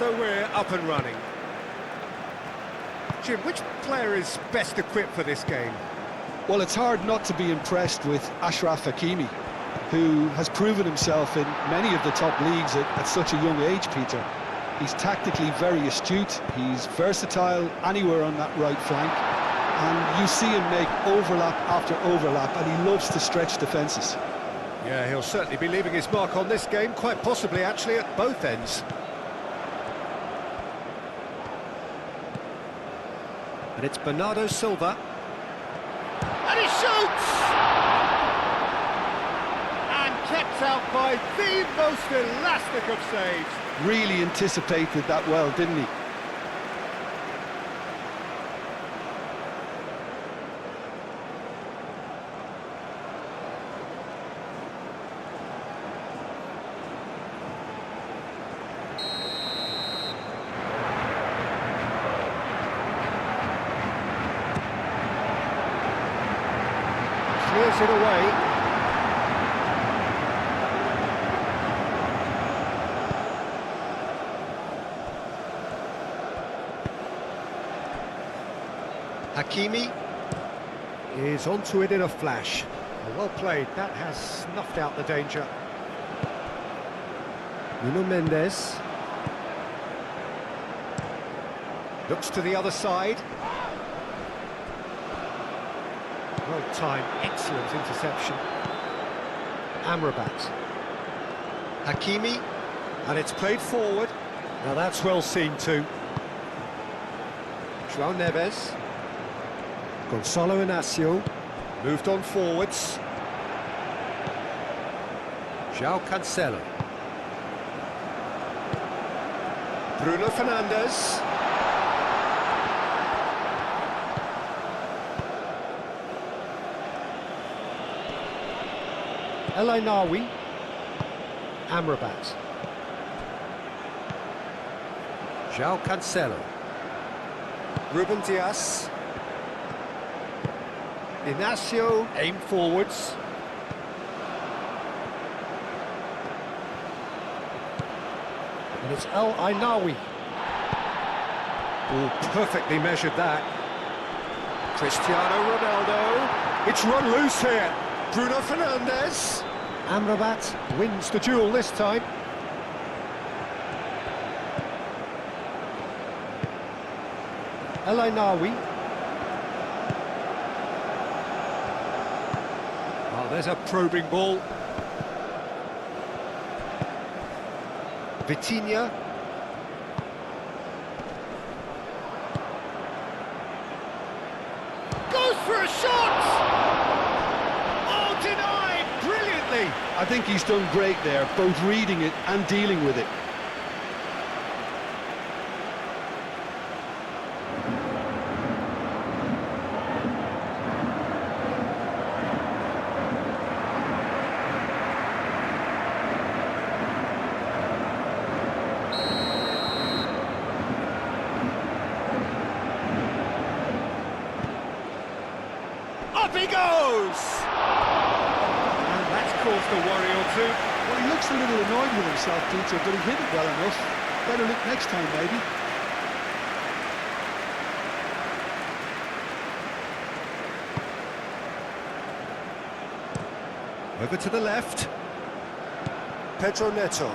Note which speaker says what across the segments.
Speaker 1: So we're up and running. Jim, which player is best equipped for this game?
Speaker 2: Well, it's hard not to be impressed with Achraf Hakimi, who has proven himself in many of the top leagues at such a young age, Peter. He's tactically very astute, he's versatile anywhere on that right flank, and you see him make overlap after overlap, and he loves to stretch defences.
Speaker 1: Yeah, he'll certainly be leaving his mark on this game, quite possibly actually at both ends. And it's Bernardo Silva. And he shoots! And kept out by the most elastic of saves.
Speaker 2: Really anticipated that well, didn't he?
Speaker 1: Clears it away. Hakimi is onto it in a flash. Well played, that has snuffed out the danger. Nuno Mendes looks to the other side. Well timed, excellent interception. Amrabat. Hakimi, and it's played forward. Now that's well seen too. João Neves. Gonçalo Inácio moved on forwards. João Cancelo. Bruno Fernandes. El Ainaoui. Amrabat. João Cancelo. Ruben Dias. Inácio aimed forwards. And it's El Ainaoui. Oh, perfectly measured that. Cristiano Ronaldo. It's run loose here. Bruno Fernandes. Amrabat wins the duel this time. El Ainaoui. Oh, there's a probing ball. Vitinha. Goes for a shot! Oh, denied! Brilliantly!
Speaker 2: I think he's done great there, both reading it and dealing with it.
Speaker 1: Up he goes! And that's caused a worry or two.
Speaker 2: Well, he looks a little annoyed with himself, Peter, but he hit it well enough. Better look next time, maybe.
Speaker 1: Over to the left. Pedro Neto.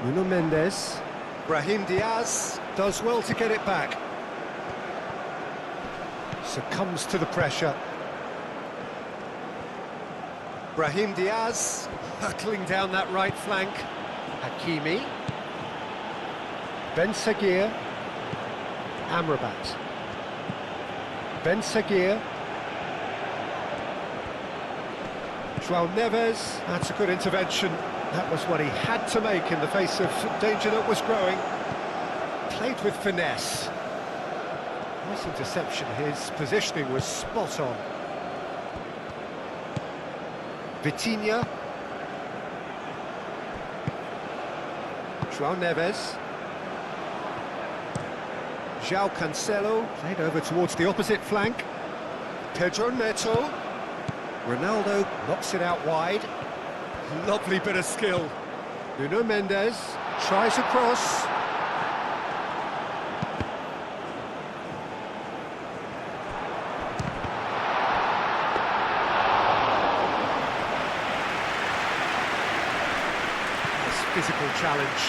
Speaker 1: Nuno Mendes. Brahim Diaz does well to get it back. Succumbs to the pressure. Brahim Diaz hurtling down that right flank. Hakimi. Ben Seguir. Amrabat. Ben Seguir. João Neves. That's a good intervention. That was what he had to make in the face of danger that was growing. Played with finesse. Nice interception, his positioning was spot on. Vitinha. João Neves. João Cancelo, played over towards the opposite flank. Pedro Neto. Ronaldo knocks it out wide. Lovely bit of skill. Nuno Mendes. Tries a cross. Nice physical challenge.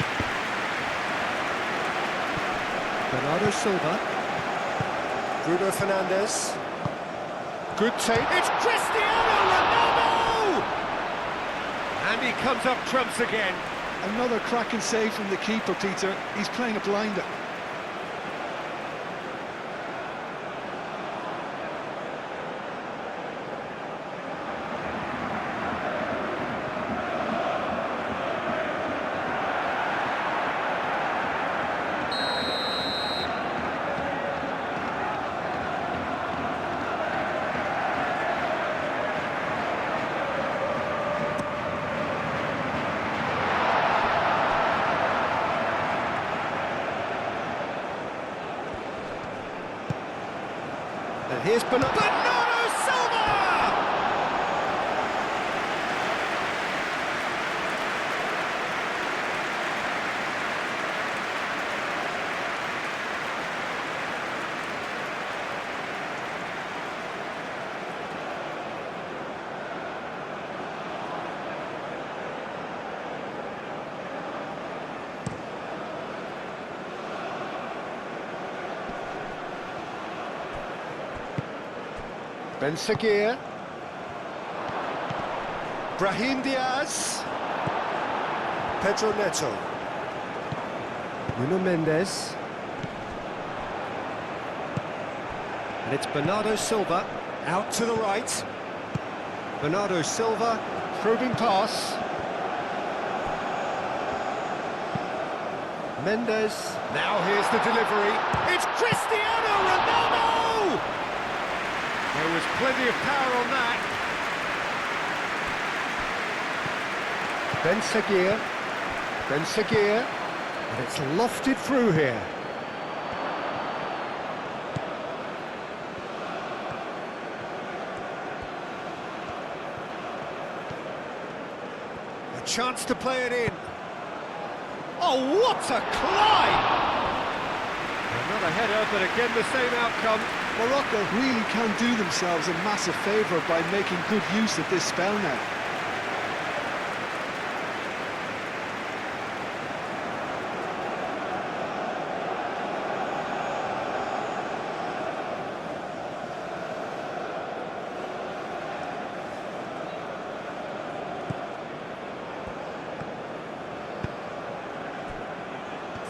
Speaker 1: Bernardo Silva. Bruno Fernandes. Good take. It's Cristiano Ronaldo! And he comes up trumps again.
Speaker 2: Another cracking save from the keeper, Peter. He's playing a blinder.
Speaker 1: And here's Bernardo Silva! Ben Seguir. Brahim Diaz. Pedro Neto. Nuno Mendes. And it's Bernardo Silva out to the right. Bernardo Silva, probing pass. Mendes. Now here's the delivery. It's Cristiano Ronaldo! There was plenty of power on that. Ben Seguir. Ben Seguir. And it's lofted through here. A chance to play it in. Oh, what a climb! Another header, but again the same outcome.
Speaker 2: Morocco really can do themselves a massive favour by making good use of this spell now.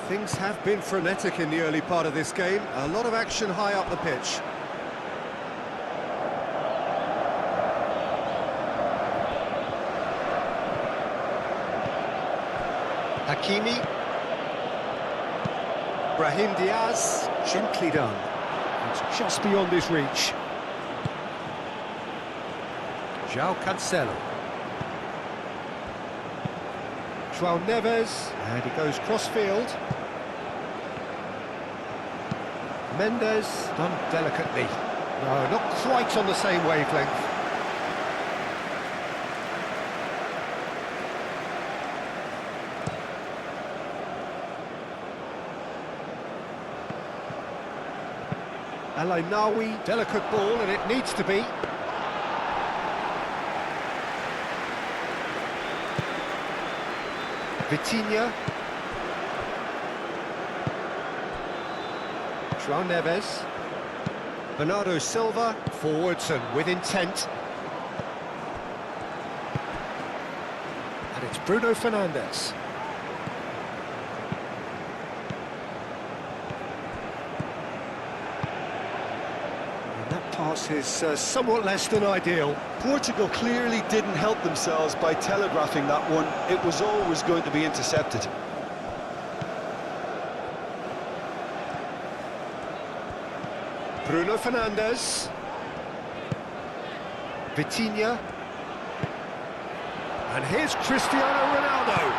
Speaker 1: Things have been frenetic in the early part of this game. A lot of action high up the pitch. Hakimi. Brahim Diaz. Gently done. It's just beyond his reach. João Cancelo. João Neves. And he goes cross-field. Mendes, done delicately. No, not quite on the same wavelength. Al-Ainawi, delicate ball, and it needs to be. Vitinha. João Neves. Bernardo Silva, forwards and with intent. And it's Bruno Fernandes. And that pass is somewhat less than ideal.
Speaker 2: Portugal clearly didn't help themselves by telegraphing that one. It was always going to be intercepted.
Speaker 1: Bruno Fernandes. Vitinha. And here's Cristiano Ronaldo.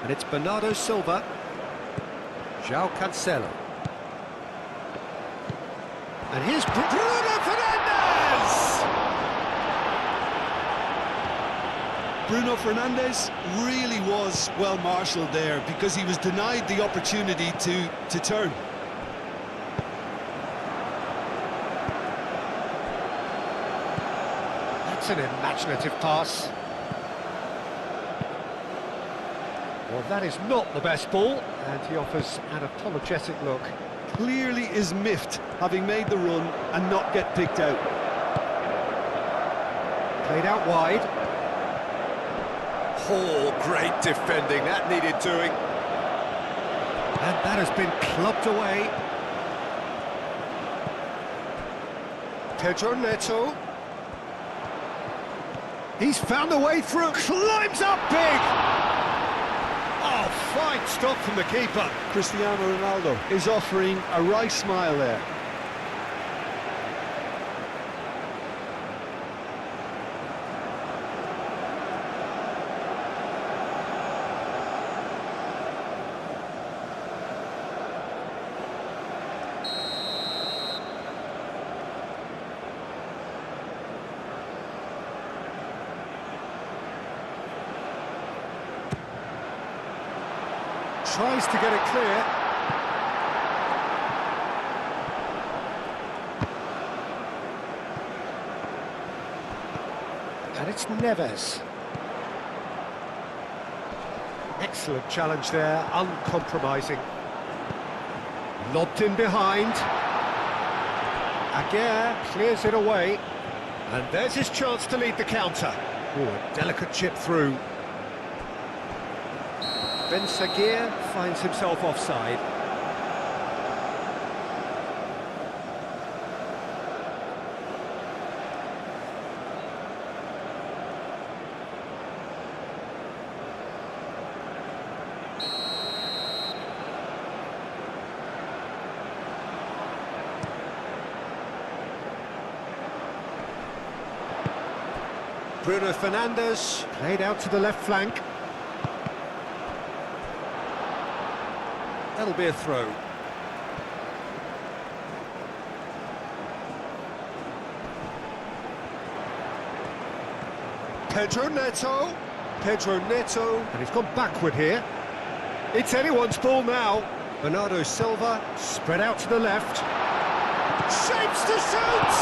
Speaker 1: And it's Bernardo Silva. João Cancelo. And here's Bruno Fernandes!
Speaker 2: Bruno Fernandes really was well marshalled there because he was denied the opportunity to turn.
Speaker 1: That's an imaginative pass. Well, that is not the best ball, and he offers an apologetic look.
Speaker 2: Clearly is miffed, having made the run and not get picked out.
Speaker 1: Played out wide. Oh, great defending, that needed doing. And that has been clubbed away. Pedro Neto. He's found a way through, climbs up big! Oh, fine stop from the keeper.
Speaker 2: Cristiano Ronaldo is offering a wry smile there.
Speaker 1: Tries to get it clear. And it's Neves. Excellent challenge there, uncompromising. Lobbed in behind. Aguirre clears it away. And there's his chance to lead the counter. Oh, a delicate chip through. Ben Seguir finds himself offside. Bruno Fernandes played out to the left flank. That'll be a throw. Pedro Neto. Pedro Neto. And he's gone backward here. It's anyone's ball now. Bernardo Silva spread out to the left. Shapes to shoot!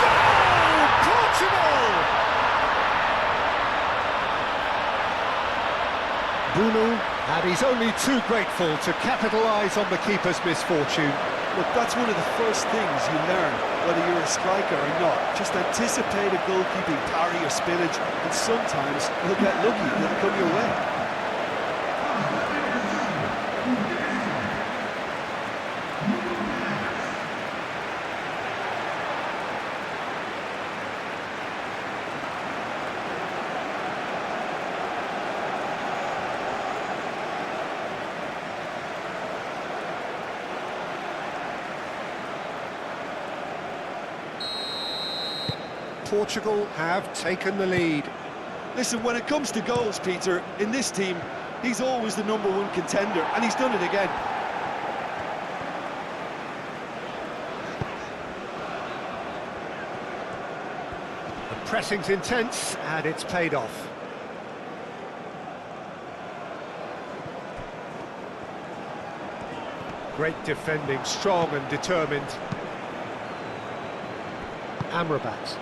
Speaker 1: Goal! Portugal! Bruno, and he's only too grateful to capitalise on the keeper's misfortune.
Speaker 2: Look, that's one of the first things you learn, whether you're a striker or not. Just anticipate a goalkeeping parry or spillage, and sometimes you'll get lucky, it'll come your way.
Speaker 1: Portugal have taken the lead.
Speaker 2: Listen, when it comes to goals, Peter, in this team, he's always the #1 contender, and he's done it again.
Speaker 1: The pressing's intense, and it's paid off. Great defending, strong and determined. Amrabat.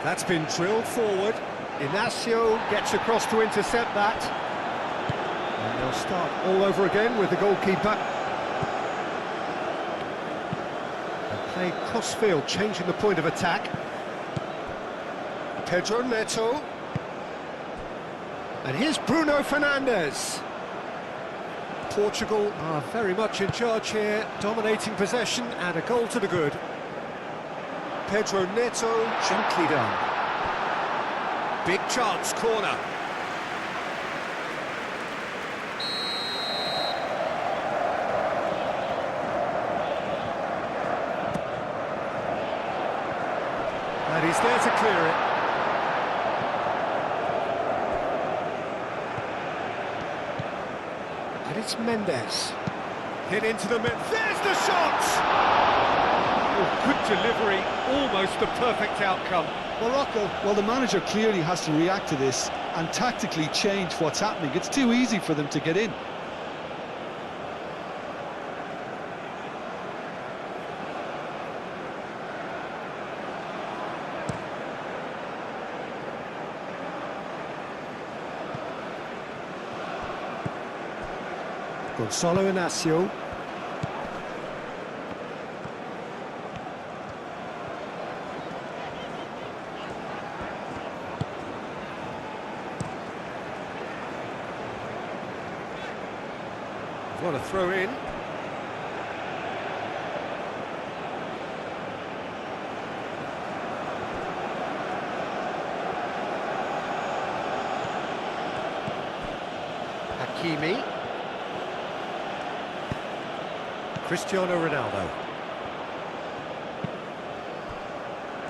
Speaker 1: That's been drilled forward. Inacio gets across to intercept that. And they'll start all over again with the goalkeeper. And play cross-field, changing the point of attack. Pedro Neto. And here's Bruno Fernandes. Portugal are very much in charge here, dominating possession and a goal to the good. Pedro Neto, gently done. Big chance, corner. And he's there to clear it. And it's Mendes. Hit into the mid. There's the shot! Oh, good delivery, almost the perfect outcome.
Speaker 2: Morocco, well, the manager clearly has to react to this and tactically change what's happening. It's too easy for them to get in.
Speaker 1: Gonzalo Inacio. What a throw in. Hakimi. Cristiano Ronaldo.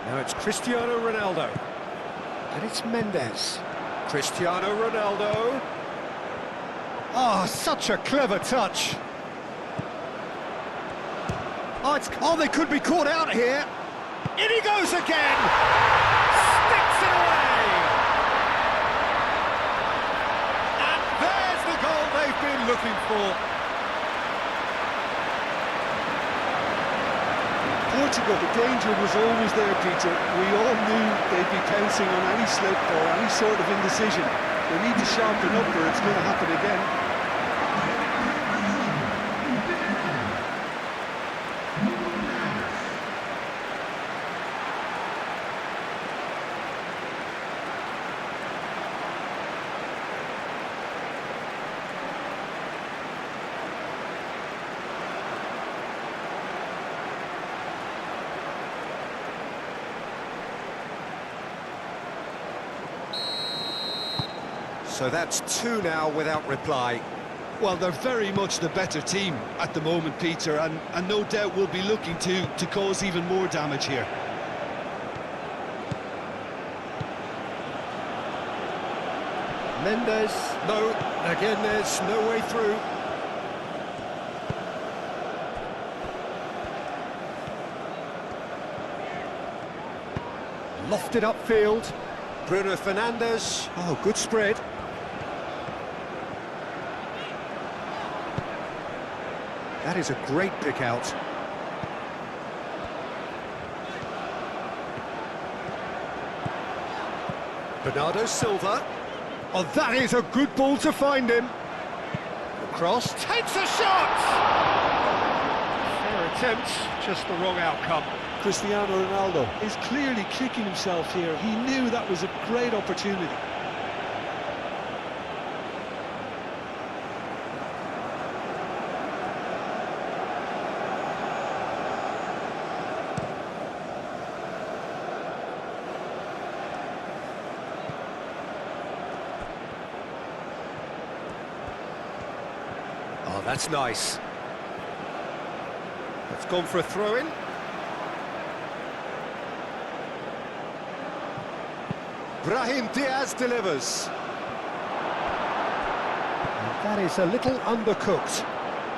Speaker 1: Now it's Cristiano Ronaldo. And it's Mendes. Cristiano Ronaldo. Oh, such a clever touch. Oh, they could be caught out here. In he goes again. Sticks it away. And there's the goal they've been looking for.
Speaker 2: Portugal, the danger was always there, Peter. We all knew they'd be pouncing on any slip or any sort of indecision. They need to sharpen up or it's going to happen again.
Speaker 1: So that's two now without reply.
Speaker 2: Well, they're very much the better team at the moment, Peter, and no doubt will be looking to cause even more damage here.
Speaker 1: Mendes, no, again there's no way through. Lofted upfield. Bruno Fernandes, oh, good spread. That is a great pick out. Bernardo Silva. Oh, that is a good ball to find him. Cross, takes a shot! Fair attempt, just the wrong outcome.
Speaker 2: Cristiano Ronaldo is clearly kicking himself here. He knew that was a great opportunity.
Speaker 1: Oh, that's nice. It's gone for a throw-in. Brahim Diaz delivers. And that is a little undercooked.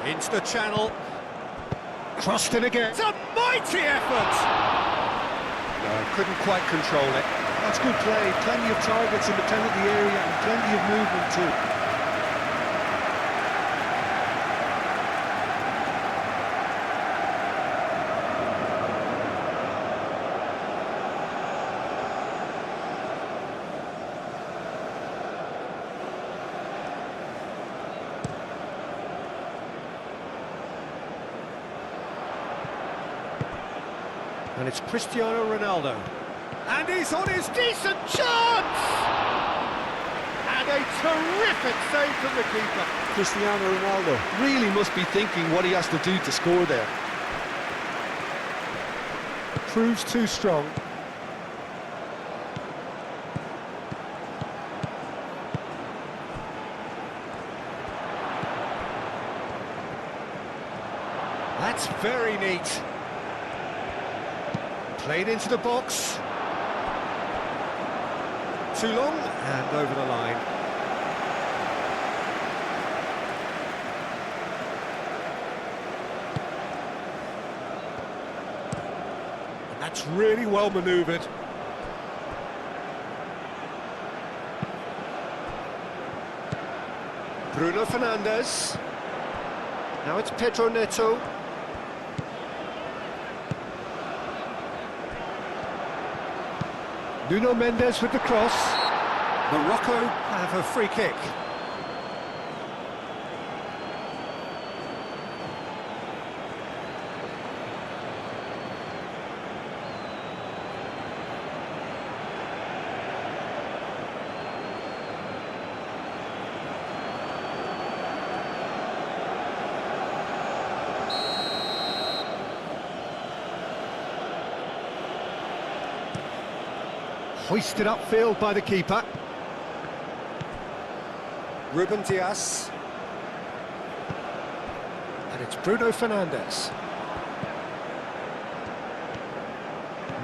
Speaker 1: Into the channel. Crossed in again. It's a mighty effort! No, couldn't quite control it.
Speaker 2: That's good play. Plenty of targets in the penalty area and plenty of movement too.
Speaker 1: And it's Cristiano Ronaldo. And he's on his decent chance! And a terrific save from the keeper.
Speaker 2: Cristiano Ronaldo really must be thinking what he has to do to score there.
Speaker 1: Proves too strong. That's very neat. Played into the box. Too long, and over the line. That's really well manoeuvred. Bruno Fernandes. Now it's Pedro Neto. Nuno Mendes with the cross. Morocco have a free kick. Hoisted upfield by the keeper. Ruben Dias. And it's Bruno Fernandes.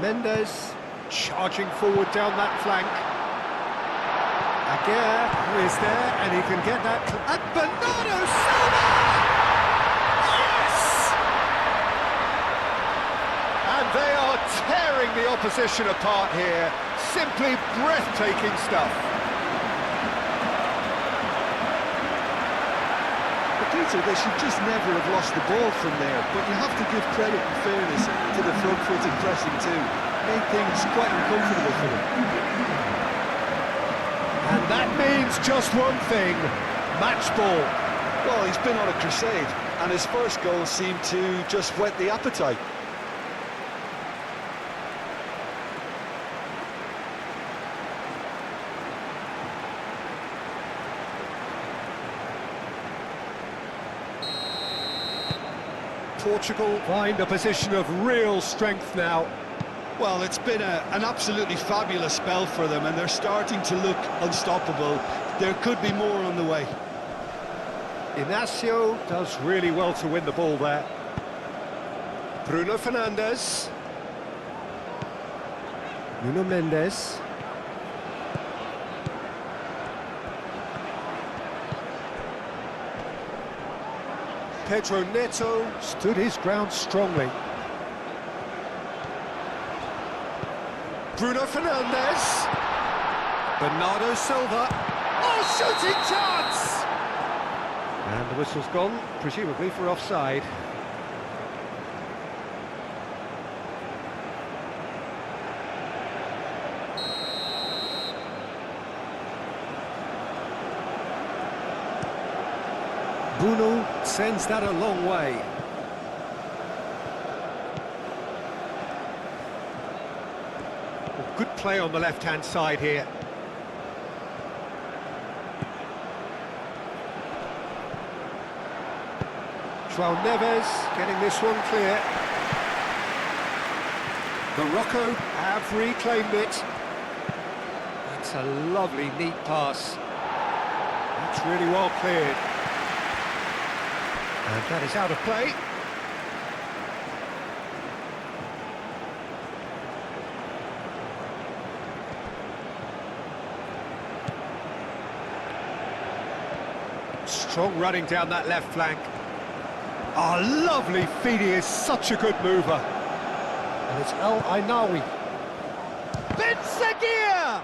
Speaker 1: Mendes charging forward down that flank. Aguirre is there, and he can get that. And Bernardo Silva! Yes! And they are tearing the opposition apart here. Simply breathtaking stuff.
Speaker 2: Peter, they should just never have lost the ball from there, but you have to give credit and fairness to the front-footed pressing too. Made things quite uncomfortable for them.
Speaker 1: And that means just one thing, match ball.
Speaker 2: Well, he's been on a crusade, and his first goal seemed to just whet the appetite.
Speaker 1: Portugal find a position of real strength now.
Speaker 2: Well, it's been an absolutely fabulous spell for them, and they're starting to look unstoppable. There could be more on the way.
Speaker 1: Inacio does really well to win the ball there. Bruno Fernandes. Nuno Mendes. Pedro Neto stood his ground strongly. Bruno Fernandes. Bernardo Silva. Oh, shooting chance! And the whistle's gone, presumably for offside. Bruno sends that a long way. Good play on the left-hand side here. João Neves getting this one clear. Morocco have reclaimed it. That's a lovely, neat pass. That's really well cleared. And that is out of play. Strong running down that left flank. Oh, lovely feed, he is such a good mover. And it's El Ainawi. Benseguir!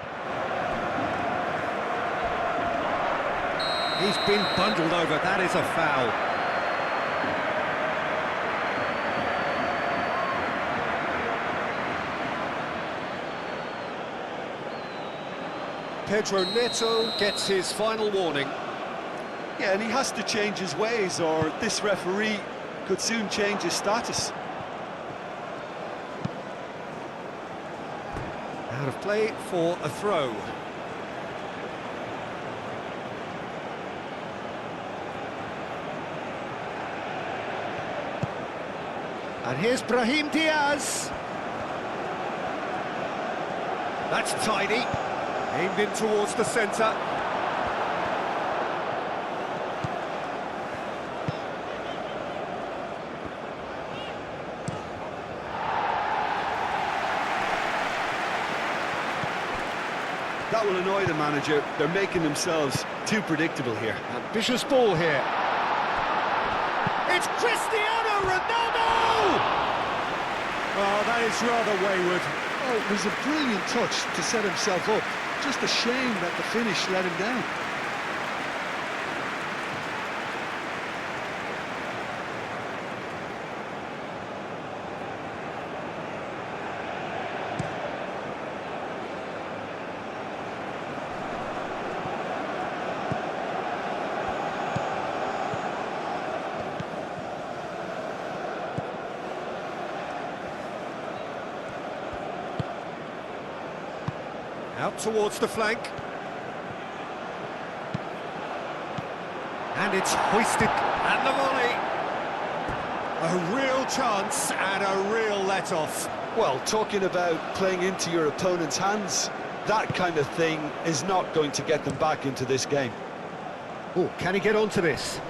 Speaker 1: He's been bundled over, that is a foul. Pedro Neto gets his final warning.
Speaker 2: Yeah, and he has to change his ways, or this referee could soon change his status.
Speaker 1: Out of play for a throw. And here's Brahim Diaz. That's tidy. Aimed in towards the centre.
Speaker 2: That will annoy the manager. They're making themselves too predictable here.
Speaker 1: Ambitious ball here. It's Cristiano Ronaldo! Oh, that is rather wayward.
Speaker 2: Oh, it was a brilliant touch to set himself up. Just a shame that the finish let him down.
Speaker 1: Out towards the flank. And it's hoisted, and the volley. A real chance and a real let-off.
Speaker 2: Well, talking about playing into your opponent's hands, that kind of thing is not going to get them back into this game.
Speaker 1: Oh, can he get onto this?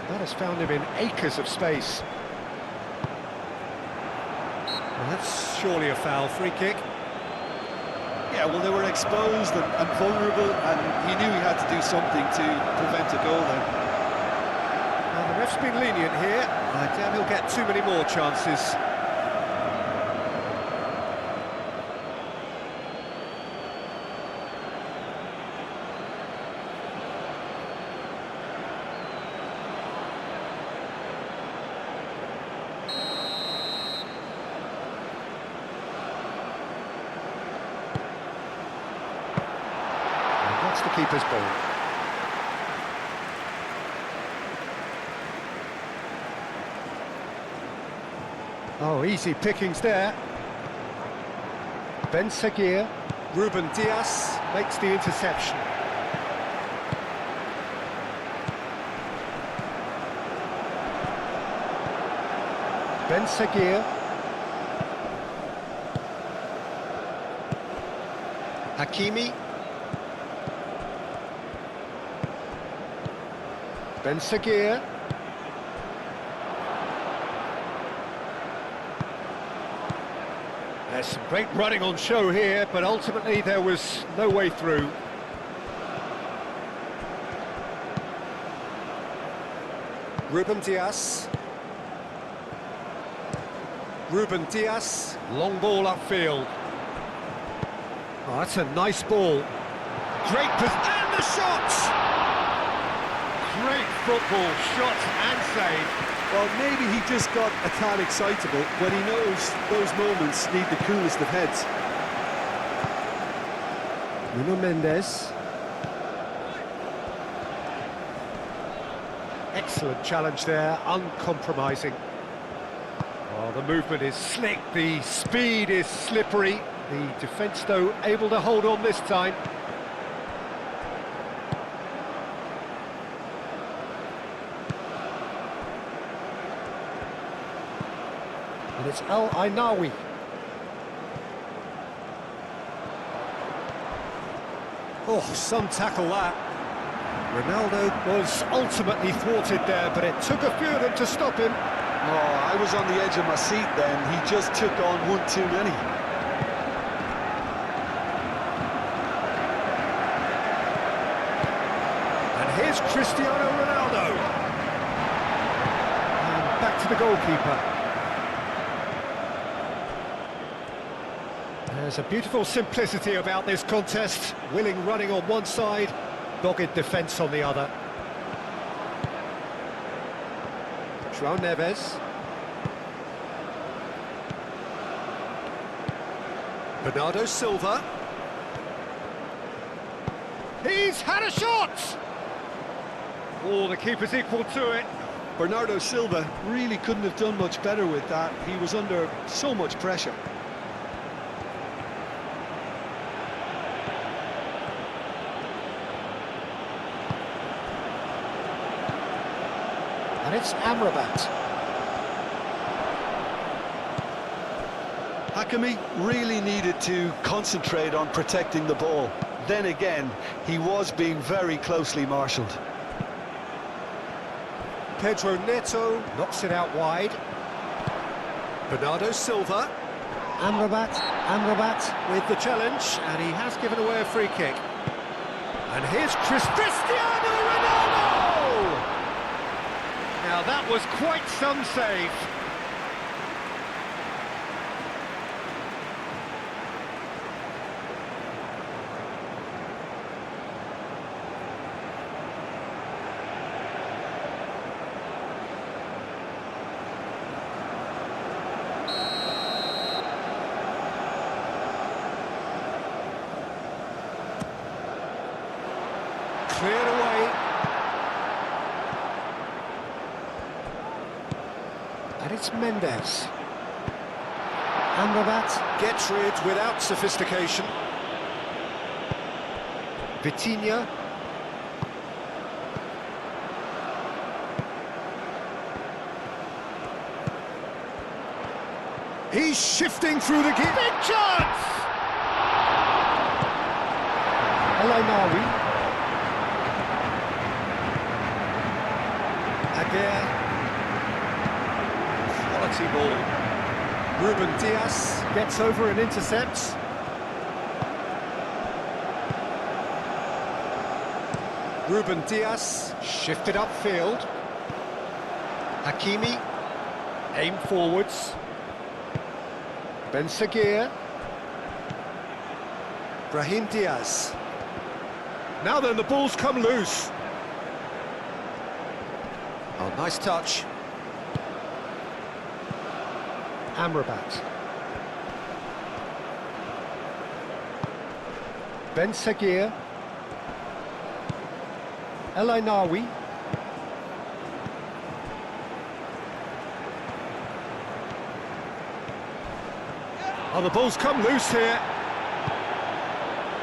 Speaker 1: That has found him in acres of space. Well, that's surely a foul. Free kick.
Speaker 2: Yeah, well, they were exposed and vulnerable, and he knew he had to do something to prevent a goal then.
Speaker 1: Now, the ref's been lenient here. I doubt he'll get too many more chances. That's the keeper's ball. Oh, easy pickings there. Ben Seguir. Ruben Diaz makes the interception. Ben Seguir. Hakimi. Ben Seguir. There's some great running on show here, but ultimately there was no way through. Ruben Diaz. Ruben Diaz, long ball upfield. Oh, that's a nice ball. Great and the shot! Great football, shot and save.
Speaker 2: Well, maybe he just got a tad excitable when he knows those moments need the coolest of heads.
Speaker 1: Nuno Mendes. Excellent challenge there, uncompromising. Oh, the movement is slick, the speed is slippery. The defence, though, able to hold on this time. And it's Al-Ainawi. Oh, some tackle that. Ronaldo was ultimately thwarted there, but it took a few of them to stop him.
Speaker 2: Oh, I was on the edge of my seat then. He just took on one too many.
Speaker 1: And here's Cristiano Ronaldo. And back to the goalkeeper. There's a beautiful simplicity about this contest. Willing running on one side, dogged defence on the other. João Neves. Bernardo Silva. He's had a shot! Oh, the keeper's equal to it.
Speaker 2: Bernardo Silva really couldn't have done much better with that. He was under so much pressure.
Speaker 1: And it's Amrabat.
Speaker 2: Hakimi really needed to concentrate on protecting the ball. Then again, he was being very closely marshalled.
Speaker 1: Pedro Neto knocks it out wide. Bernardo Silva. Amrabat with the challenge, and he has given away a free kick. And here's Cristiano Ronaldo! Now that was quite some save. Cleared away. And it's Mendes. Amrabat gets rid without sophistication. Vitinha. He's shifting through the gear. Big chance! Elainawi. Quality ball. Ruben Diaz gets over and intercepts. Ruben Diaz shifted upfield. Hakimi, aim forwards. Ben Seguir. Brahim Diaz. Now then, the ball's come loose. Oh, nice touch. Amrabat. Ben Seguir. Elainawi. Oh, the ball's come loose here.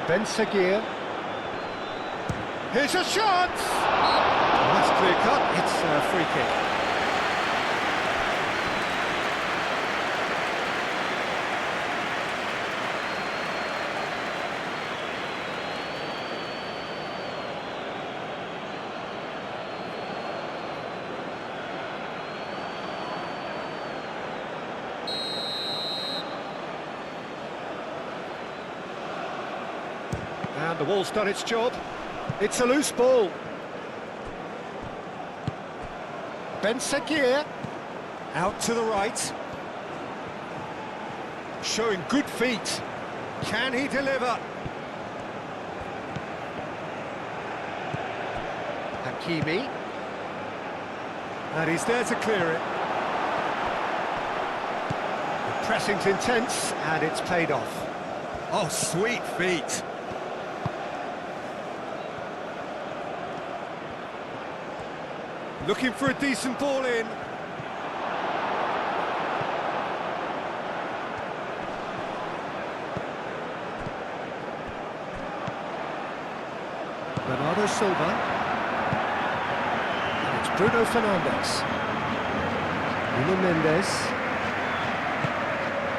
Speaker 1: Ben Seguir. Here's a shot! Oh, that's clear cut. It's a free kick. And the wall's done its job. It's a loose ball. Ben Seguir, out to the right. Showing good feet. Can he deliver? Hakimi. And he's there to clear it. The pressing's intense, and it's paid off. Oh, sweet feet. Looking for a decent ball in. Bernardo Silva. And it's Bruno Fernandes. Nuno Mendes.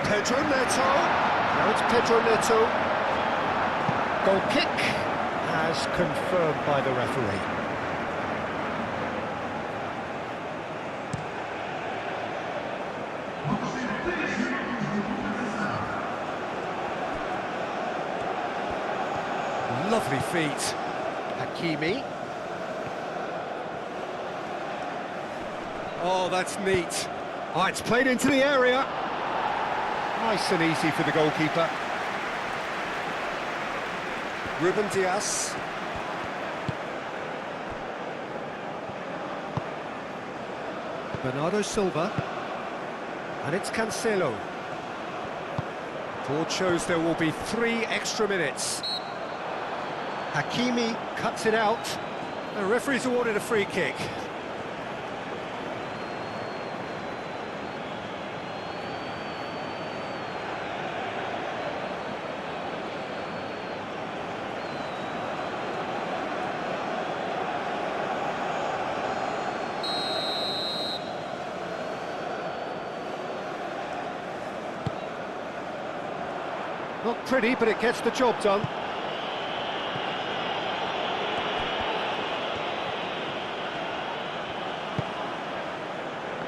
Speaker 1: Pedro Neto. Now it's Pedro Neto. Goal kick as confirmed by the referee. Lovely feet. Hakimi. Oh, that's neat. Oh, it's played into the area. Nice and easy for the goalkeeper. Ruben Diaz. Bernardo Silva. And it's Cancelo. Board shows there will be 3 extra minutes. Hakimi cuts it out. The referee's awarded a free kick. Not pretty, but it gets the job done.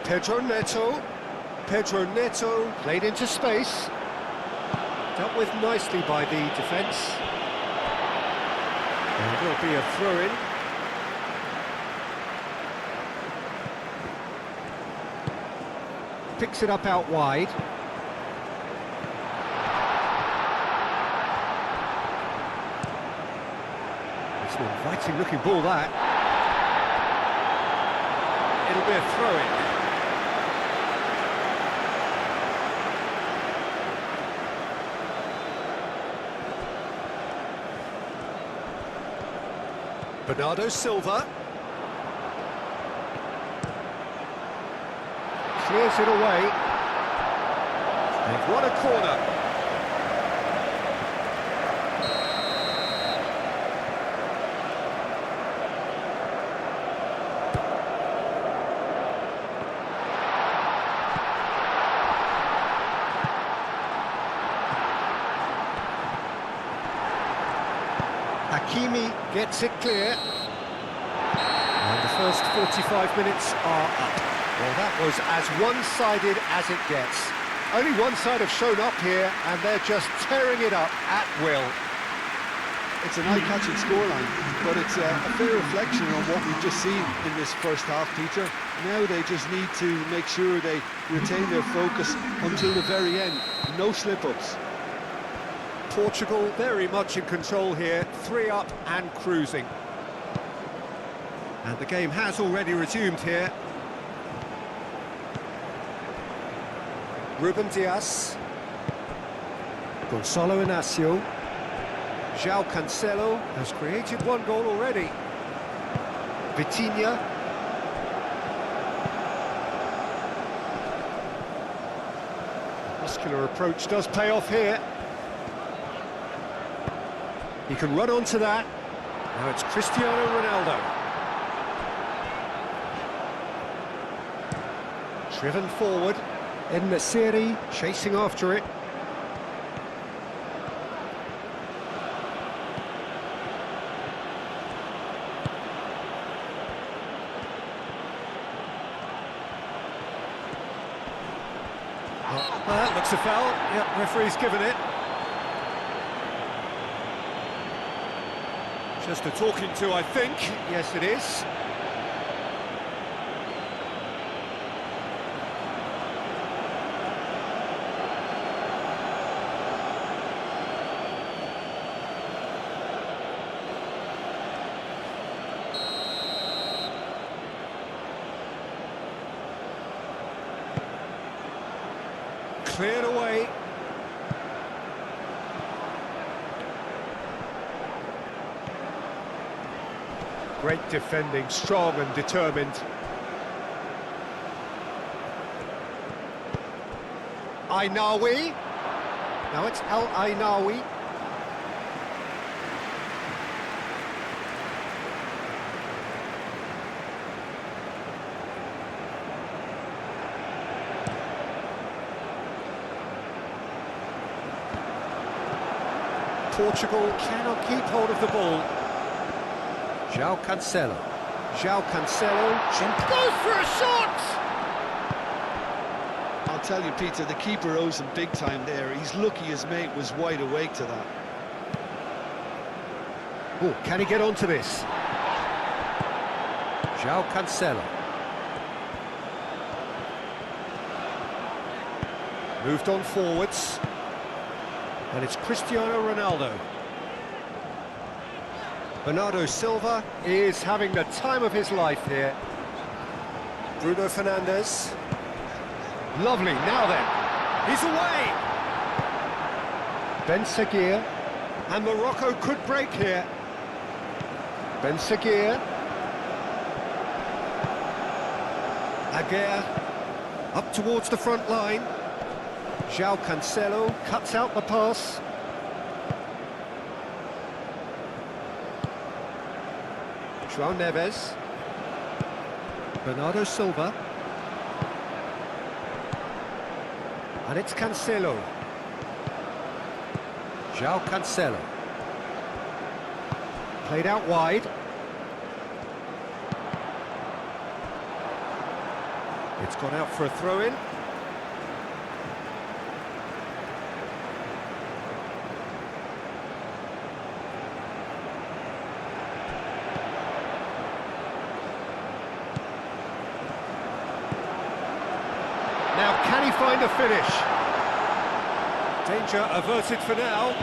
Speaker 1: Pedro Neto. Pedro Neto played into space. Dealt with nicely by the defence. There will be a throw-in. picks it up out wide. It's an inviting looking ball, that. It'll be a throw-in. Bernardo Silva. Clears it away. They've won a corner. Hakimi gets it clear. And the first 45 minutes are up. Well, that was as one-sided as it gets. Only one side have shown up here, and they're just tearing it up at will.
Speaker 2: It's an eye-catching scoreline, but it's a fair reflection on what we've just seen in this first half, Peter. Now they just need to make sure they retain their focus until the very end. No slip-ups.
Speaker 1: Portugal very much in control here, 3 up and cruising. And the game has already resumed here. Ruben Dias. Gonzalo Inacio. João Cancelo has created 1 goal already. Vitinha. Muscular approach does pay off here. He can run onto that. Now it's Cristiano Ronaldo. Driven forward. En-Nesyri chasing after it. Oh, that looks a foul. Yep, referee's given it. Just a talking to, I think. Yes, it is. Cleared away. Great defending, strong and determined. Ainawi. Now it's El Ainawi. Portugal cannot keep hold of the ball. João Cancelo. João Cancelo goes for a shot!
Speaker 2: I'll tell you, Peter, the keeper owes him big time there. He's lucky his mate was wide awake to that.
Speaker 1: Oh, can he get onto this? João Cancelo. Moved on forwards. And it's Cristiano Ronaldo. Bernardo Silva is having the time of his life here. Bruno Fernandes. Lovely, now then. He's away! Ben Seguir. And Morocco could break here. Ben Seguir. Aguirre. Up towards the front line. João Cancelo cuts out the pass. João Neves. Bernardo Silva. And it's Cancelo. João Cancelo. Played out wide. It's gone out for a throw-in. Now, can he find a finish? Danger averted for now.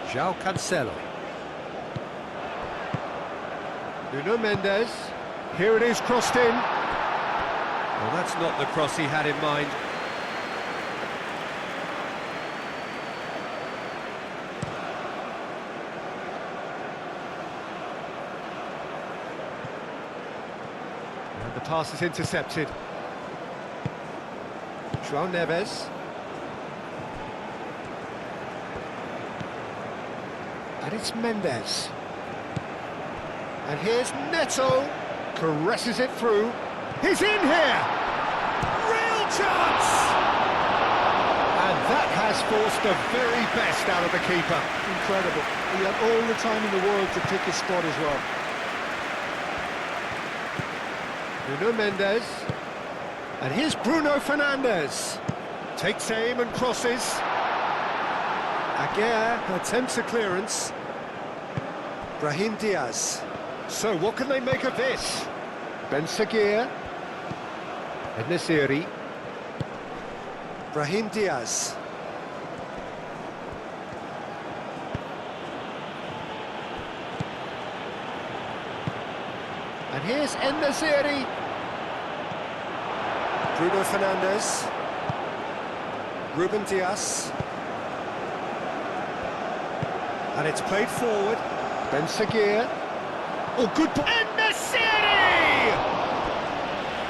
Speaker 1: João Cancelo. Nuno Mendes. Here it is, crossed in. Well, that's not the cross he had in mind. And the pass is intercepted. João Neves. And it's Mendes. And here's Neto. Caresses it through. He's in here! Real chance! And that has forced the very best out of the keeper.
Speaker 2: Incredible. He had all the time in the world to pick his spot as well.
Speaker 1: Nuno Mendes. And here's Bruno Fernandes. Takes aim and crosses. Aguirre attempts a clearance. Brahim Diaz. So what can they make of this? Ben Seguir. Nesiri. Brahim Diaz. And here's Nesiri. Bruno Fernandes. Ruben Diaz. And it's played forward. Ben Seguir. Oh, good ball. Nesiri!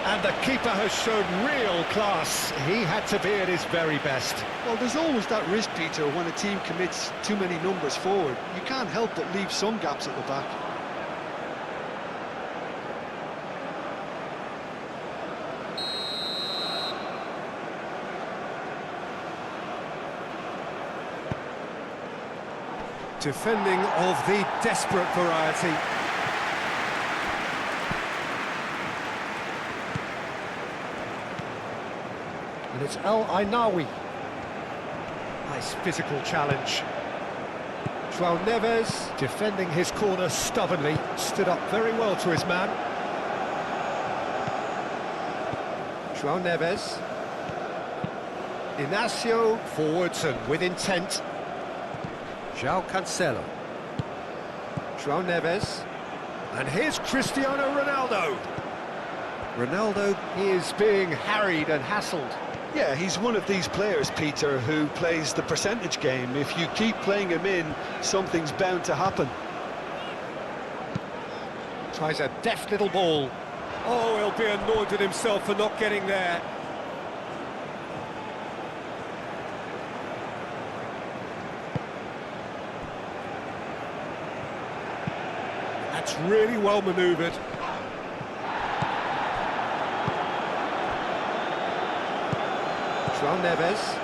Speaker 1: And the keeper has shown real class. He had to be at his very best.
Speaker 2: Well, there's always that risk, Peter, when a team commits too many numbers forward. You can't help but leave some gaps at the back.
Speaker 1: Defending of the desperate variety. And it's El Ainawi. Nice physical challenge. João Neves, defending his corner stubbornly, stood up very well to his man. João Neves. Inacio, forwards and with intent. João Cancelo. João Neves. And here's Cristiano Ronaldo. Ronaldo is being harried and hassled.
Speaker 2: Yeah, he's one of these players, Peter, who plays the percentage game. If you keep playing him in, something's bound to happen.
Speaker 1: Tries a deft little ball. Oh, he'll be annoyed with himself for not getting there. That's really well manoeuvred. João Neves.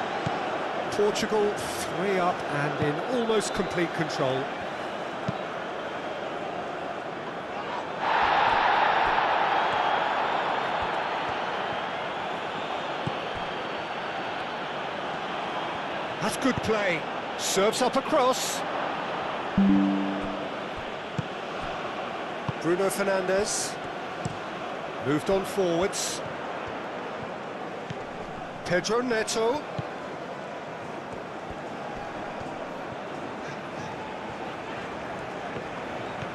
Speaker 1: Portugal 3 up and in almost complete control. That's good play. Serves up across. Bruno Fernandes. Moved on forwards. Pedro Neto.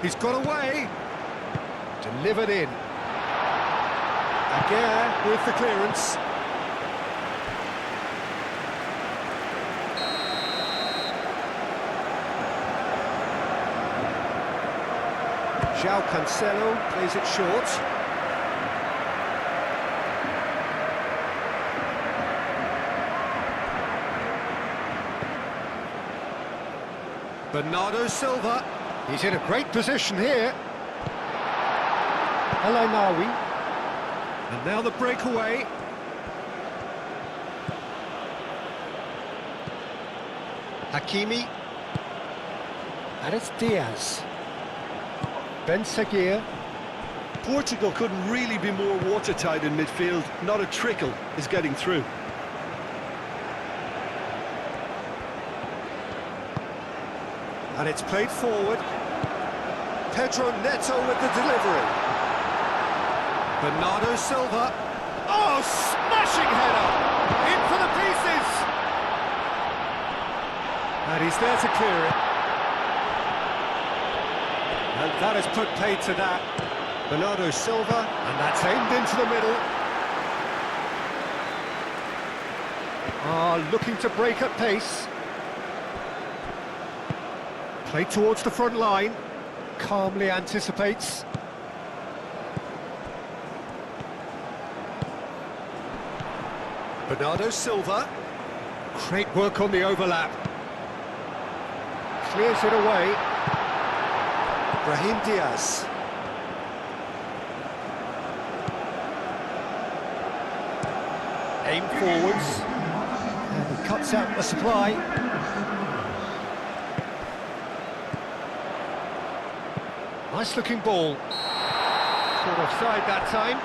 Speaker 1: He's got away. Delivered in. Aguirre with the clearance. João Cancelo plays it short. Bernardo Silva. He's in a great position here. El Ainawi. And now the breakaway. Hakimi. And it's Diaz. Ben Seguir.
Speaker 2: Portugal couldn't really be more watertight in midfield. Not a trickle is getting through.
Speaker 1: And it's played forward. Pedro Neto with the delivery. Bernardo Silva. Oh, smashing header! In for the pieces! And he's there to clear it. And that has put paid to that. Bernardo Silva, and that's aimed into the middle. Looking to break at pace. Played towards the front line. Calmly anticipates. Bernardo Silva. Great work on the overlap. Clears it away. Brahim Diaz. Aim forwards. And he cuts out the supply. Nice looking ball. Caught offside that time.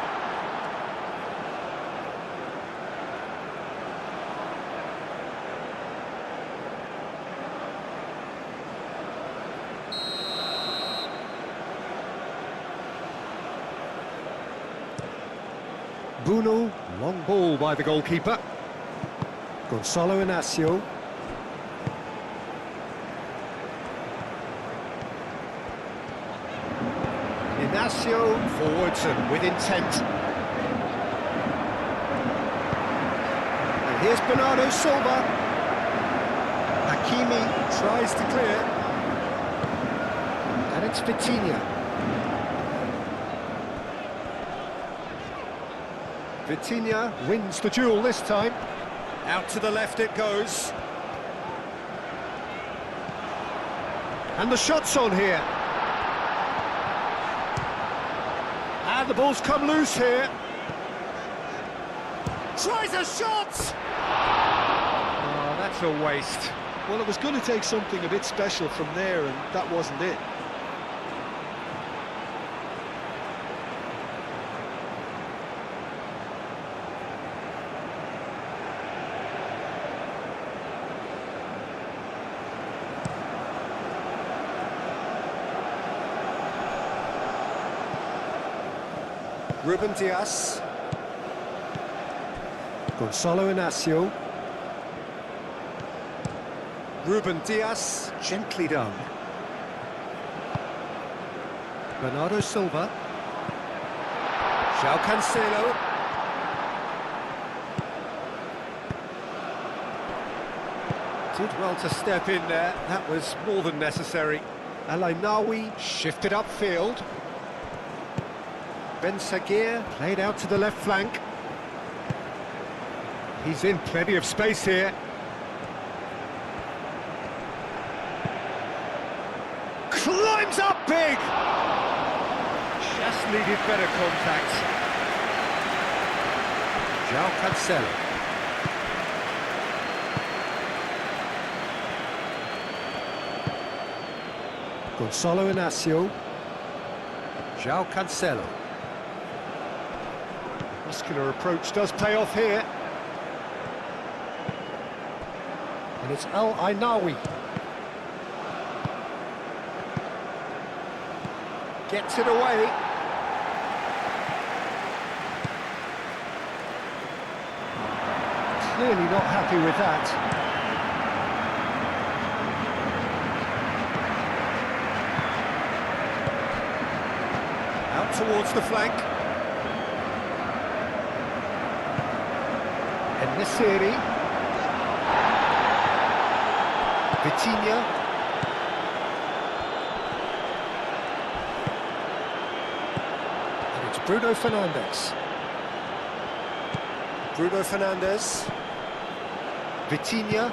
Speaker 1: Bruno, long ball by the goalkeeper. Gonzalo Inacio. Inacio forwards and with intent. And here's Bernardo Silva. Hakimi tries to clear. And it's Vitinha. Vitinha wins the duel this time. Out to the left it goes. And the shot's on here. And the ball's come loose here. Tries a shot! Oh, that's a waste.
Speaker 2: Well, it was going to take something a bit special from there, and that wasn't it.
Speaker 1: Ruben Diaz. Gonzalo Inacio. Ruben Diaz, gently done. Bernardo Silva. João Cancelo. Did well to step in there, that was more than necessary. El Ainaoui shifted upfield. Ben Sagir played out to the left flank. He's in plenty of space here. Climbs up big! Just needed better contact. João Cancelo. Gonzalo Inacio. João Cancelo. Muscular approach does pay off here. And it's El Ainaoui. Gets it away. Clearly not happy with that. Out towards the flank. Nesiri. Vitinha. And it's Bruno Fernandes. Bruno Fernandes. Vitinha.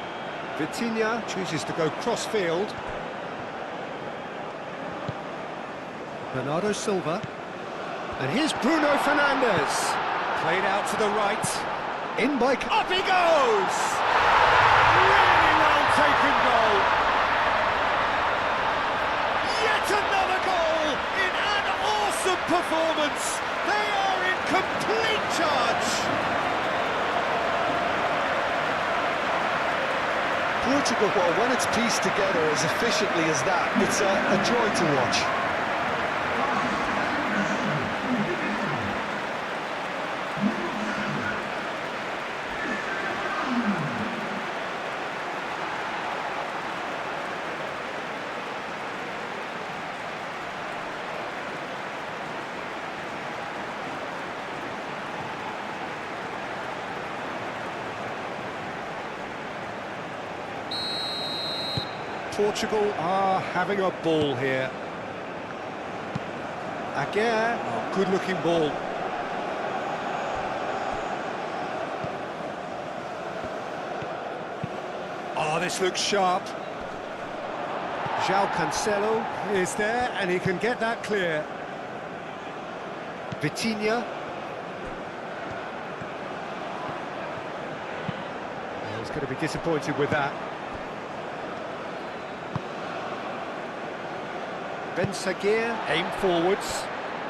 Speaker 1: Vitinha chooses to go cross-field. Bernardo Silva. And here's Bruno Fernandes. Played out to the right. In by... Up he goes! Really well taken goal. Yet another goal in an awesome performance. They are in complete charge.
Speaker 2: Portugal, well, when it's pieced together as efficiently as that, it's a joy to watch.
Speaker 1: Portugal are having a ball here. Aguirre, oh, good-looking ball. Oh, this looks sharp. João Cancelo is there, and he can get that clear. Vitinha. Well, he's going to be disappointed with that. Ben Sagir, aim forwards,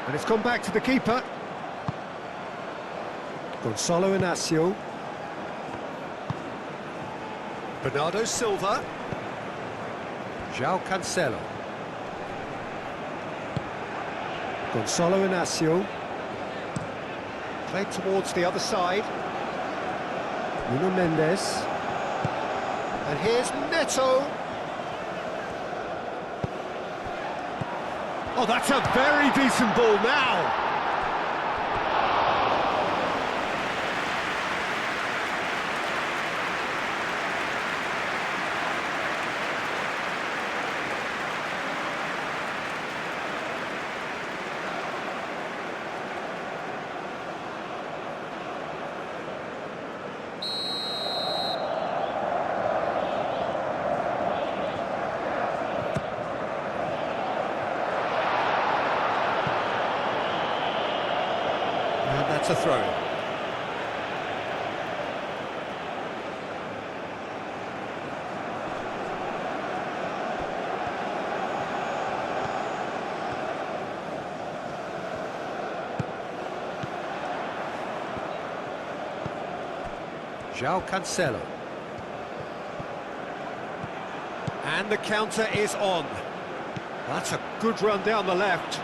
Speaker 1: and it's gone back to the keeper. Gonçalo Inácio. Bernardo Silva. João Cancelo. Gonçalo Inácio. Played towards the other side. Nuno Mendes. And here's Neto. Oh, that's a very decent ball now. That's a throw. João Cancelo. And the counter is on. That's a good run down the left.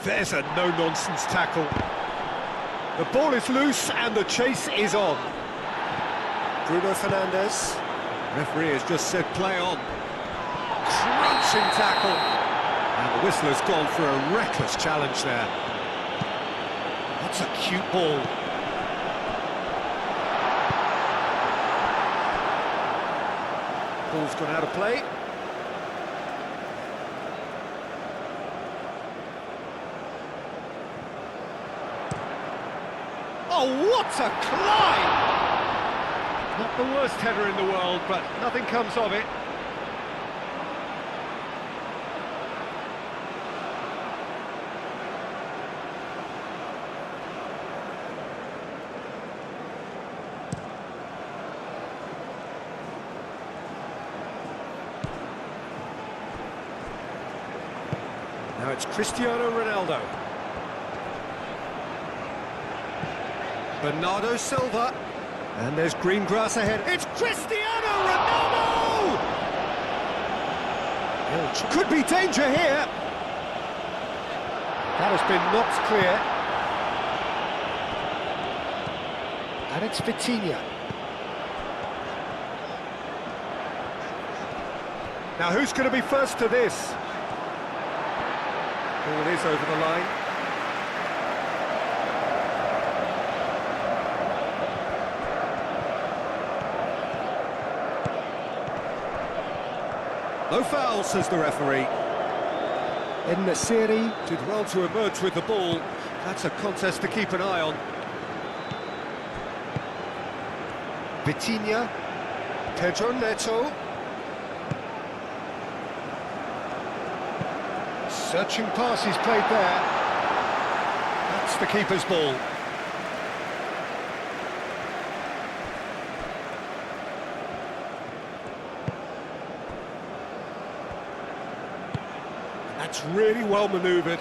Speaker 1: There's a no-nonsense tackle. The ball is loose and the chase is on. Bruno Fernandes. Referee has just said play on. Crunching tackle. And the whistle has gone for a reckless challenge there. That's a cute ball. Ball's gone out of play. Oh, what a climb! Not the worst header in the world, but nothing comes of it. Now it's Cristiano Ronaldo. Bernardo Silva. And there's green grass ahead. It's Cristiano Ronaldo! Could be danger here. That has been knocked clear. And it's Vitinha. Now who's going to be first to this? Ball is over the line. No foul, says the referee. En-Nesyri did well to emerge with the ball. That's a contest to keep an eye on. Vitinha. Pedro Neto. Searching pass he's played there. That's the keeper's ball. That's really well manoeuvred.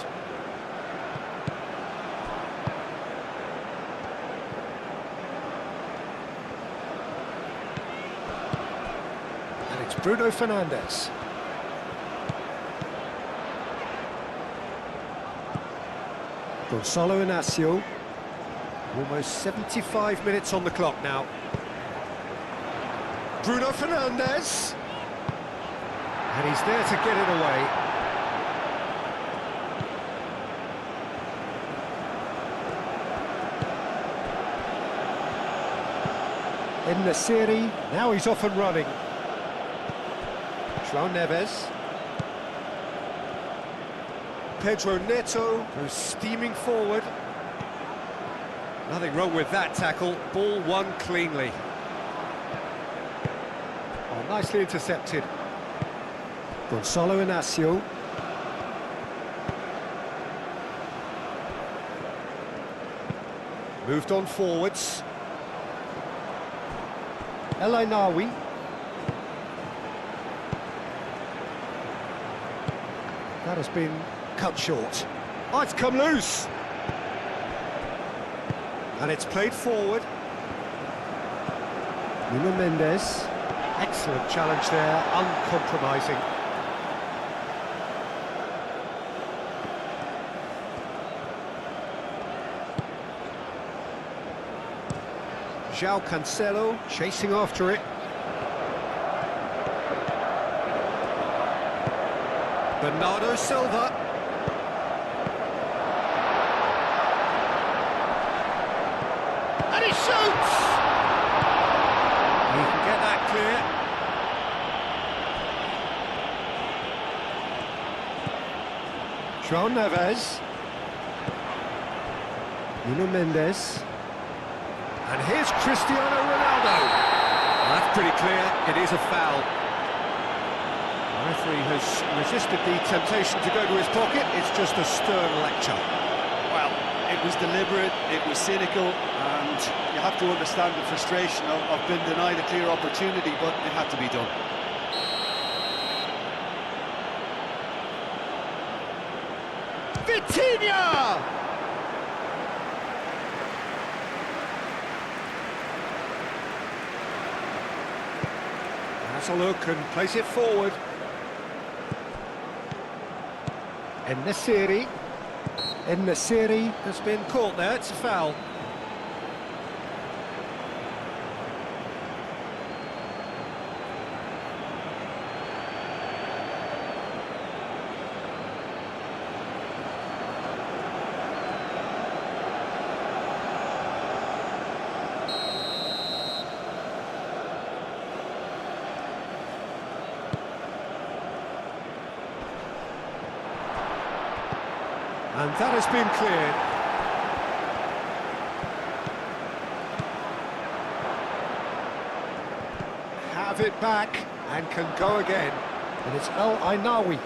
Speaker 1: And it's Bruno Fernandes. Gonçalo Inácio. Almost 75 minutes on the clock now. Bruno Fernandes. And he's there to get it away. in the series. Now he's off and running. João Neves. Pedro Neto, who's steaming forward. Nothing wrong with that tackle. Ball won cleanly. Oh, nicely intercepted. Gonçalo Inácio. Moved on forwards. El Ainaoui. That has been cut short. Oh, it's come loose. And it's played forward. Nuno Mendes. Excellent challenge there, uncompromising. João Cancelo chasing after it. Bernardo Silva. And he shoots! He can get that clear. João Neves. Nuno Mendes. And here's Cristiano Ronaldo. That's pretty clear, it is a foul. The referee has resisted the temptation to go to his pocket. It's just a stern lecture.
Speaker 2: Well, it was deliberate, it was cynical, and you have to understand the frustration of being denied a clear opportunity, but it had to be done.
Speaker 1: Vitinha! Has a look and plays it forward. En-Nesyri has been caught there, it's a foul. And that has been cleared. Have it back and can go again. And it's El Ainaoui.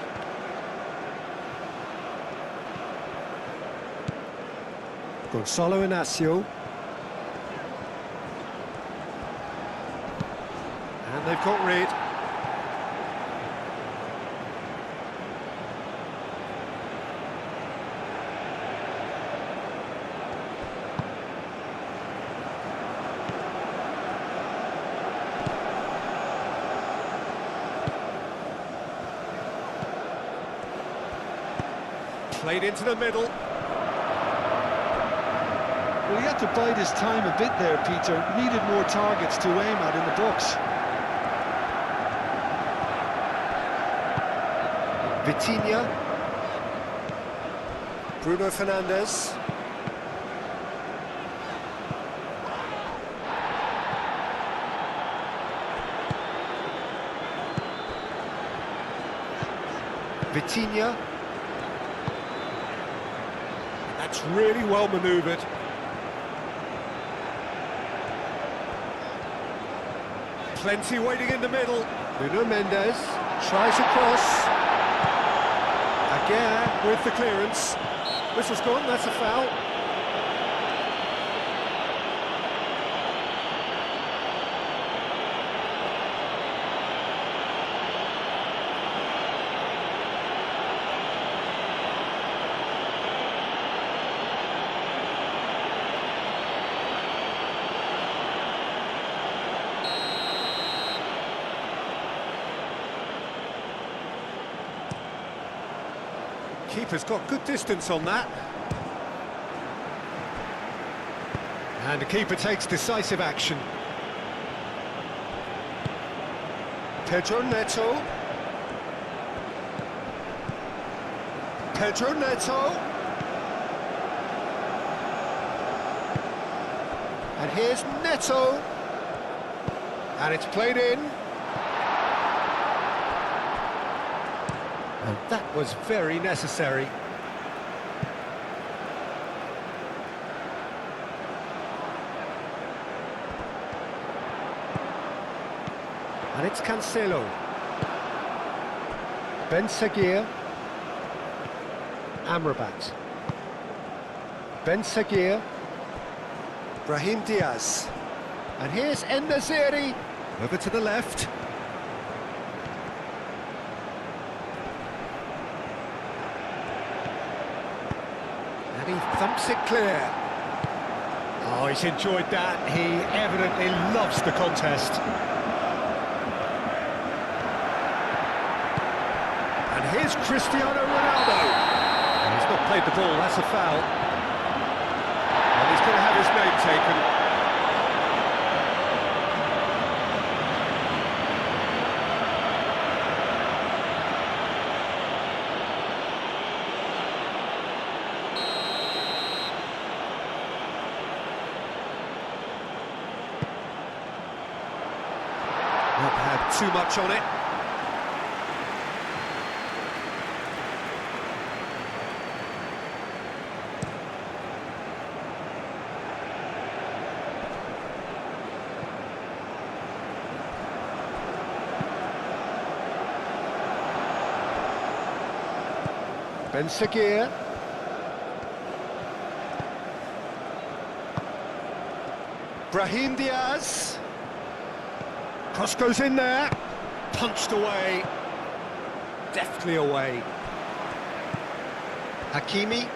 Speaker 1: Gonçalo Inácio. And they've got rid. Played into the middle.
Speaker 2: Well, he had to bide his time a bit there, Peter. Needed more targets to aim at in the box.
Speaker 1: Vitinha. Bruno Fernandes. Vitinha. That's really well manoeuvred. Plenty waiting in the middle. Nuno Mendes tries across. Aguirre with the clearance. Whistle's gone, that's a foul. Keeper's got good distance on that. And the keeper takes decisive action. Pedro Neto. Pedro Neto. And here's Neto. And it's played in. And that was very necessary. And it's Cancelo. Ben Seguir. Amrabat. Ben Seguir. Brahim Diaz. And here's En-Nesyri. Over to the left. And he thumps it clear. Oh, he's enjoyed that. He evidently loves the contest. And here's Cristiano Ronaldo. And he's not played the ball, that's a foul. And he's going to have his name taken. Not had too much on it. Ben Seguir. Brahim Diaz. Cross goes in there. Punched away. Deftly away. Hakimi.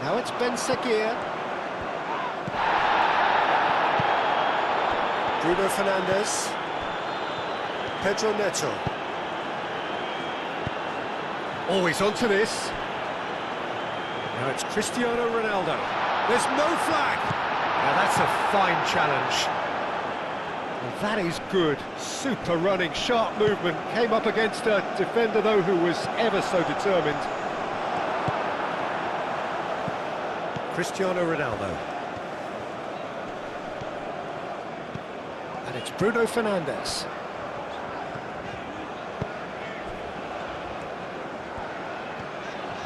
Speaker 1: Now it's Ben Seguir. Bruno Fernandes. Pedro Neto. Always onto this. Now it's Cristiano Ronaldo. There's no flag. Now that's a fine challenge. Well, that is good. Super running, sharp movement. Came up against a defender, though, who was ever so determined. Cristiano Ronaldo. And it's Bruno Fernandes.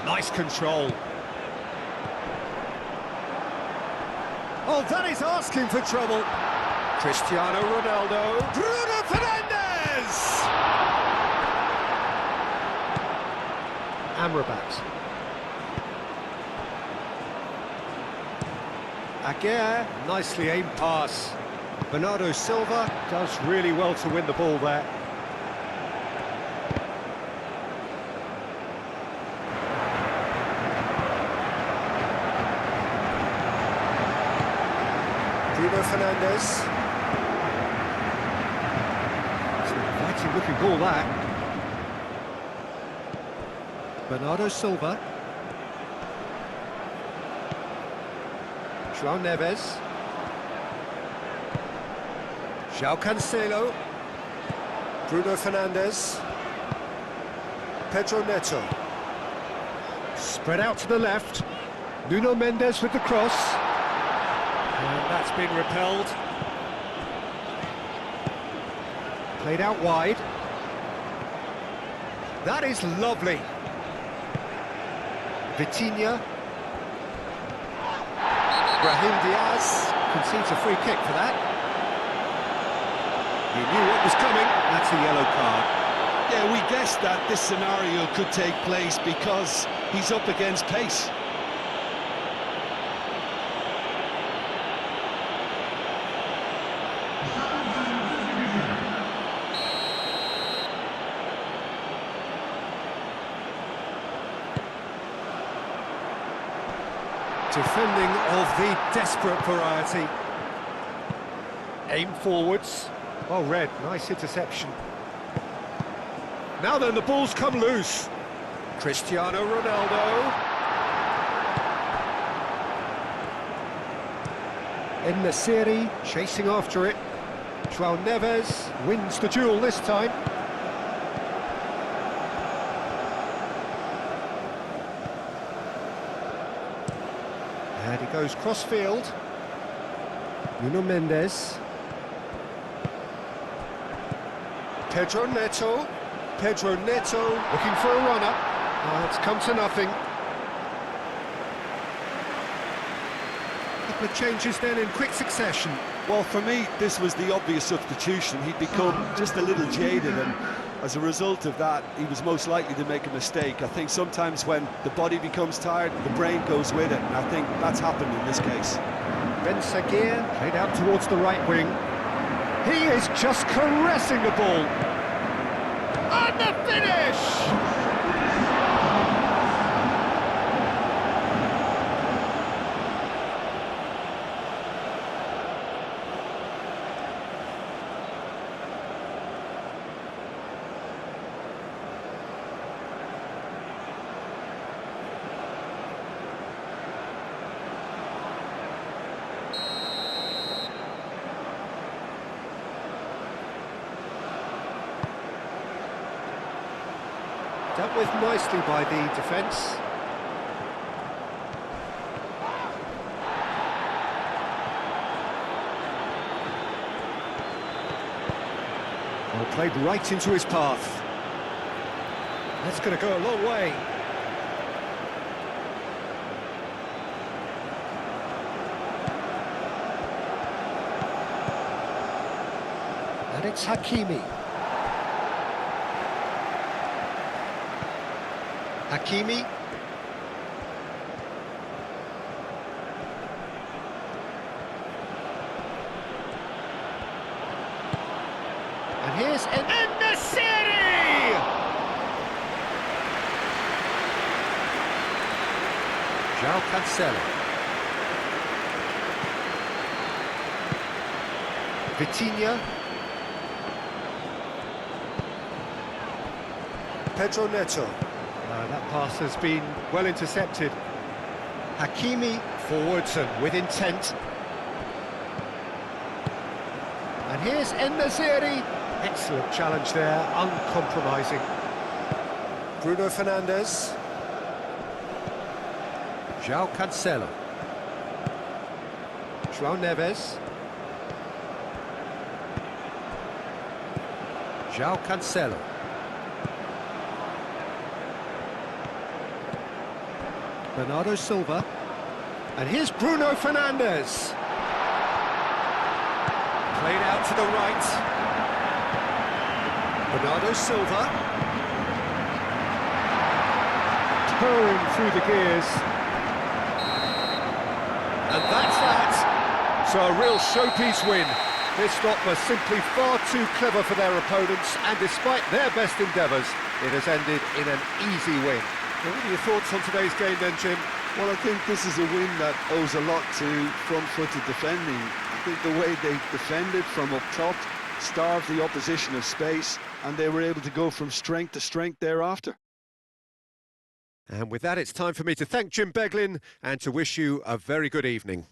Speaker 1: Nice control. Oh, that is asking for trouble. Cristiano Ronaldo. Bruno Fernandes! Amrabat. Aguirre, nicely aimed pass. Bernardo Silva does really well to win the ball there. Bruno Fernandes. It's an inviting looking ball, that. Bernardo Silva. João Neves. João Cancelo. Bruno Fernandes. Pedro Neto. Spread out to the left. Nuno Mendes with the cross. And that's been repelled. Played out wide. That is lovely. Vitinha. Brahim Diaz concedes a free kick for that. He knew what was coming. That's a yellow card.
Speaker 2: Yeah, we guessed that this scenario could take place because he's up against pace.
Speaker 1: Defending of the desperate variety. Aim forwards. Well read, nice interception. Now then, the ball's come loose. Cristiano Ronaldo. En-Nesyri chasing after it. João Neves wins the duel this time. And he goes cross-field. Nuno Mendes. Pedro Neto. Pedro Neto looking for a runner. It's come to nothing. Couple of changes then in quick succession.
Speaker 2: Well, for me, this was the obvious substitution. He'd become just a little jaded, and as a result of that, he was most likely to make a mistake. I think sometimes when the body becomes tired, the brain goes with it, and I think that's happened in this case.
Speaker 1: Ben Sagir played out towards the right wing. He is just caressing the ball. And the finish! Dealt with nicely by the defence. Well, played right into his path. That's going to go a long way. And it's Hakimi. Hakimi. And here's En-Nesyri! João Cancelo. Vitinha. Pedro Neto. That pass has been well intercepted. Hakimi forwards and with intent. And here's En-Nesyri. Excellent challenge there, uncompromising. Bruno Fernandes. João Cancelo. João Neves. João Cancelo. Bernardo Silva. And here's Bruno Fernandes. Played out to the right. Bernardo Silva. Purring through the gears. And that's that. So a real showpiece win. This lot was simply far too clever for their opponents, and despite their best endeavours, it has ended in an easy win. What are your thoughts on today's game then, Jim?
Speaker 2: Well, I think this is a win that owes a lot to front-footed defending. I think the way they defended from up top starved the opposition of space, and they were able to go from strength to strength thereafter.
Speaker 1: And with that, it's time for me to thank Jim Beglin and to wish you a very good evening.